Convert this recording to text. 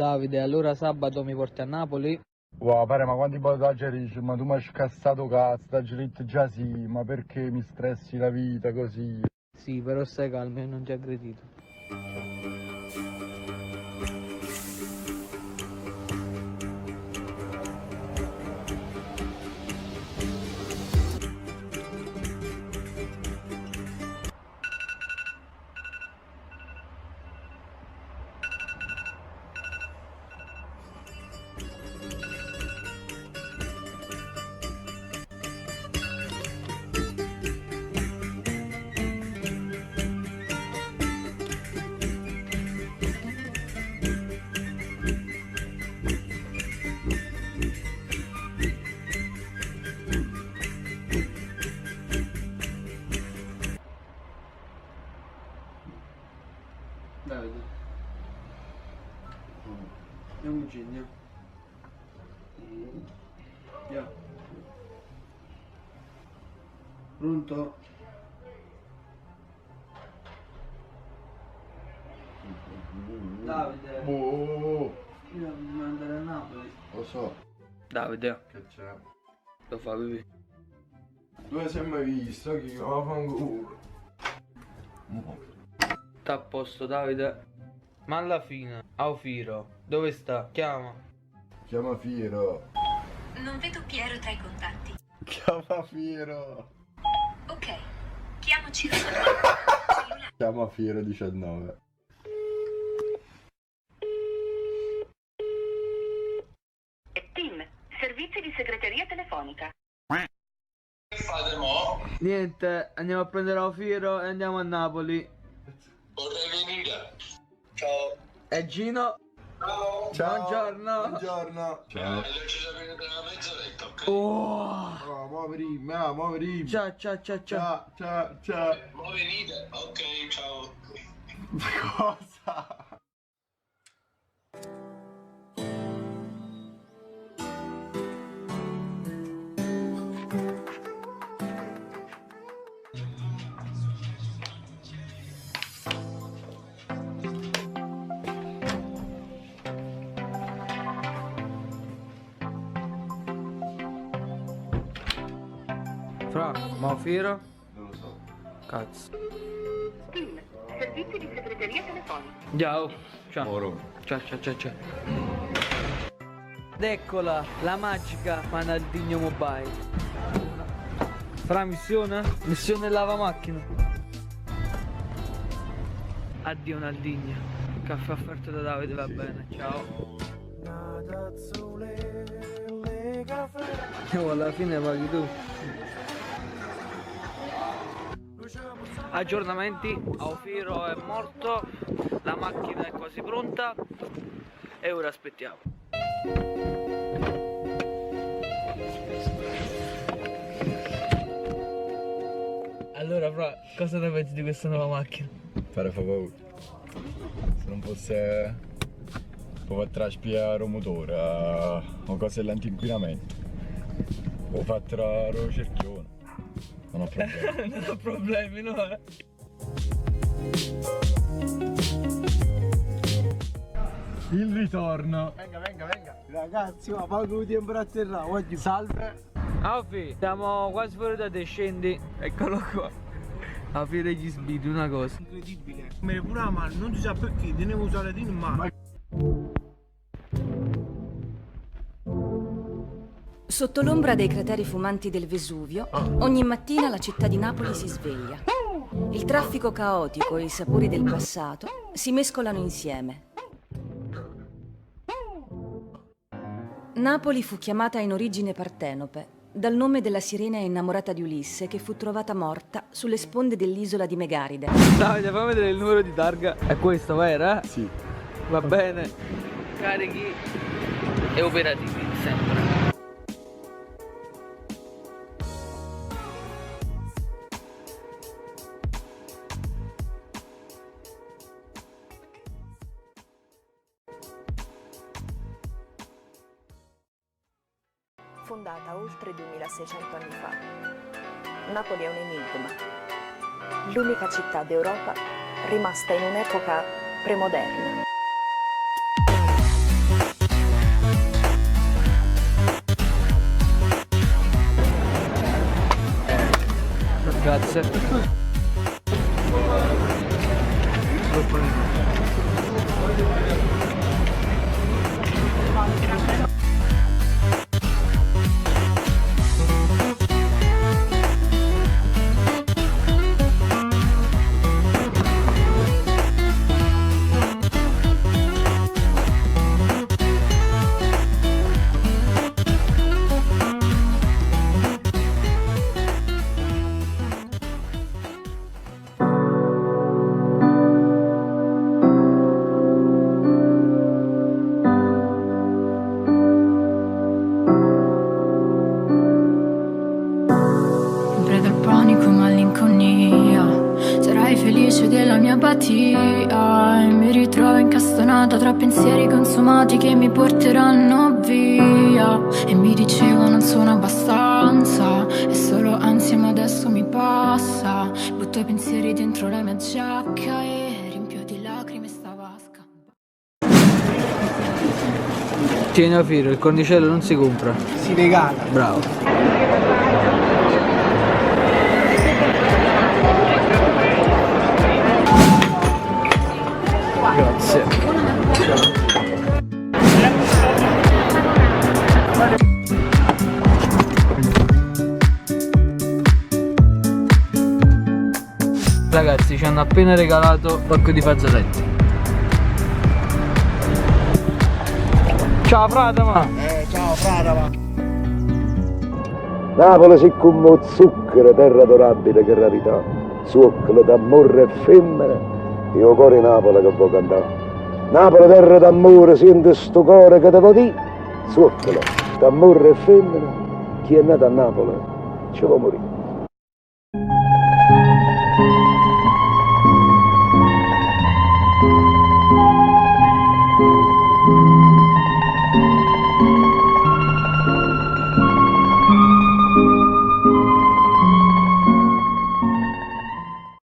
Davide, allora sabato mi porti a Napoli? Wow, pare, ma quanti bodaggi dici? Ma tu mi hai scassato cazzo, da giretto già sì, ma perché mi stressi la vita così? Sì, però stai calmo, io non ti ho aggredito. Davide, andiamo in genio. Andiamo. Pronto? Davide, Oh, io devo andare a Napoli. lo so, Davide, che c'è? lo fa pipì. Dove sei mai visto? Che io la fango. Sta a posto, Davide? Ma alla fine, Aufiro, dove sta? Chiama. Chiama Fiero. Non vedo Piero tra i contatti. Chiama Fiero. Ok, chiamo Ciro cellulare. Chiama Fiero 19. Team, servizi di segreteria telefonica. Che fate mo? Niente, andiamo a prendere Aufiro e andiamo a Napoli. Vorrei venire. Ciao. E Gino? Ciao. Ciao. Buongiorno. Buongiorno. Ciao. E ci sapete tra una mezz'oretta, ok? Oh. Oh, muovere. Ciao. Ciao. Mo venite? Ok, ciao. Cosa? Fra, ma Aufiro? Non lo so. Cazzo. Team, servizi di segreteria telefonica. Ciao. Ciao. Moro. Ciao. Ed eccola, la magica Manaldigno Mobile. Fra, missione? Missione lavamacchina. Addio Naldigno. Caffè offerto da Davide, va bene, ciao. Alla fine paghi tu. Aggiornamenti, Aufiro è morto, la macchina è quasi pronta e ora aspettiamo. Allora, Fra, cosa ne pensi di questa nuova macchina? Fare fa paura. Se non fosse può traspiare un motore o cose dell'antinquinamento. O fatto lo cerchione. Non ho problemi. Non ho problemi, no? Il ritorno. Venga. Ragazzi, ma pago tempo a terra, oggi. Salve. Aufi, siamo quasi fuori da te, scendi. Eccolo qua. Aufi degli sbidi, una cosa. Incredibile. Me ne pure la mano, non si sa perché, tenevo salatino in mano. Sotto l'ombra dei crateri fumanti del Vesuvio, ogni mattina la città di Napoli si sveglia. Il traffico caotico e i sapori del passato si mescolano insieme. Napoli fu chiamata in origine Partenope, dal nome della sirena innamorata di Ulisse che fu trovata morta sulle sponde dell'isola di Megaride. Davide, fammi vedere il numero di targa. È questo, vero? Sì. Va bene. Carichi e operativi, sempre. Fondata oltre 2600 anni fa, Napoli è un enigma. L'unica città d'Europa rimasta in un'epoca premoderna. Grazie. Felice della mia apatia e mi ritrovo incastonata tra pensieri consumati che mi porteranno via. E mi dicevo non sono abbastanza, è solo ansia ma adesso mi passa. Butto i pensieri dentro la mia giacca e riempio di lacrime sta vasca. Tieni a filo, il cornicello non si compra, Si regala. bravo. Grazie. Ragazzi, ci hanno appena regalato un pacco di fazzoletti. Ciao Fratama! Ciao Fratama. Napoli si come zucchero, terra adorabile che rarità, zucchero d'amore e femmine. Io cuore Napoli che vuoi cantare. Napoli terra d'amore, sente sto cuore che devo dire. Zucchero d'amore e femmine, chi è nato a Napoli ci può morire.